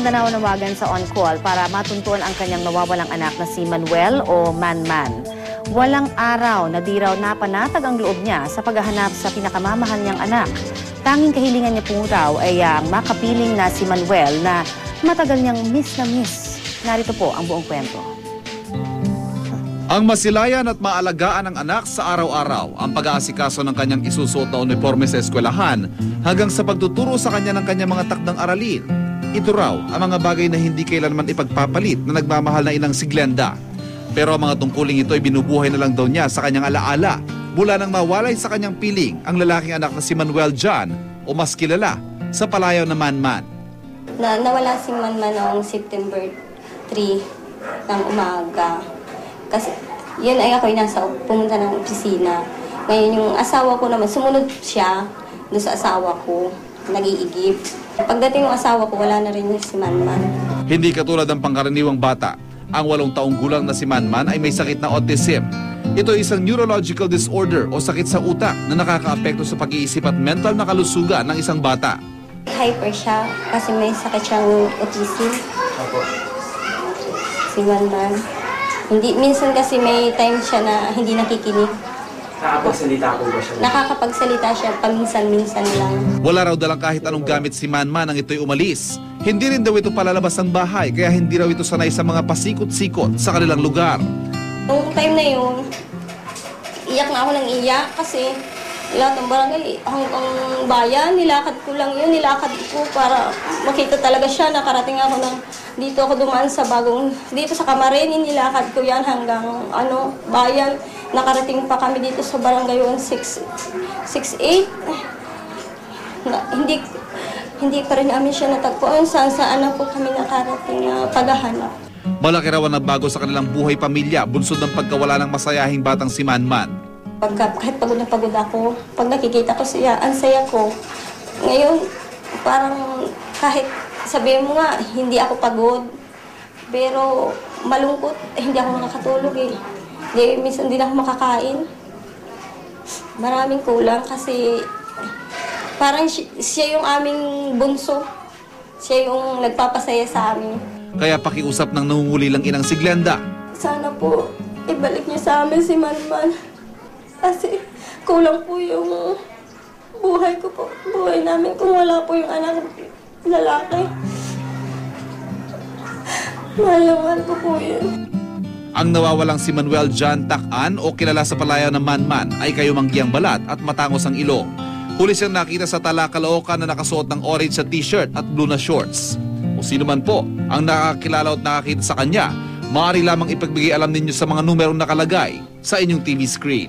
Mindanao nawagan sa on-call para matuntuan ang kanyang nawawalang anak na si Manuel o Manman. Walang araw na di raw napanatag ang loob niya sa paghahanap sa pinakamamahal niyang anak. Tanging kahilingan niya po raw ay ang makapiling na si Manuel na matagal niyang miss na miss. Narito po ang buong kwento. Ang masilayan at maalagaan ng anak sa araw-araw, ang pag-aasikaso ng kanyang isusuot na uniforme sa eskwelahan hanggang sa pagtuturo sa kanya ng kanyang mga takdang aralin. Ito raw ang mga bagay na hindi kailanman ipagpapalit na nagmamahal na inang si Glenda. Pero ang mga tungkuling ito ay binubuhay na lang daw niya sa kanyang alaala mula nang mawalay sa kanyang piling ang lalaking anak na si Manuel John o mas kilala sa palayaw na Manman. Nawala si Manman noong September 3 ng umaga. Kasi yun ay ako'y pumunta ng opisina. Ngayon yung asawa ko naman, sumunod siya doon sa asawa ko, nag-iigib. Pagdating ng asawa ko, wala na rin si Manman. Hindi katulad ng pangkaraniwang bata. Ang 8 taong gulang na si Manman ay may sakit na autism. Ito ay isang neurological disorder o sakit sa utak na nakakaapekto sa pag-iisip at mental na kalusugan ng isang bata. Hyper siya kasi may sakit siyang autism. Si Manman. Minsan kasi may time siya na hindi nakikinig. Nakakapagsalita po ba siya? Nakakapagsalita siya paminsan-minsan lang. Wala raw dalang kahit anong gamit si Manman nang ito'y umalis. Hindi rin daw ito palalabas ng bahay kaya hindi raw ito sanay sa mga pasikot-sikot sa kanilang lugar. Noong time na yun, iyak na ako ng iyak kasi lahat ng barangay hanggang bayan, nilakad ko lang yun, nilakad ko para makita talaga siya. Nakarating ako dito ako dumaan sa dito sa Camarines, nilakad ko yan hanggang bayan. Nakarating pa kami dito sa barangay 668. Hindi pa rin namin siya natagpuan. Saan na po kami nakarating na paghahanap. Malaki raw ang nagbago sa kanilang buhay pamilya, bunsod ng pagkawala ng masayahing batang si Manman. Kahit pagod na pagod ako, pag nakikita ko siya, ang saya ko. Ngayon, parang kahit sabihin mo nga, hindi ako pagod, pero malungkot, hindi ako nakakatulog eh. Minsan din ako makakain. Maraming kulang kasi parang siya yung aming bunso. Siya yung nagpapasaya sa amin. Kaya pakiusap ng nangungulilang inang si Glenda. Sana po, ibalik niyo sa amin si Manman. Kasi kulang po yung buhay ko po. Buhay namin kung wala po yung anak lalaki. Mahal ko po yun. Ang nawawalang si Manuel John Takan o kilala sa palayaw ng Manman ay kayumanggiang balat at matangos ang ilong. Huli siyang nakita sa Tala, Caloocan na nakasuot ng orange sa t-shirt at blue na shorts. Kung sino man po ang nakakilala at nakakita sa kanya, maaari lamang ipagbigay alam ninyo sa mga numerong nakalagay sa inyong TV screen.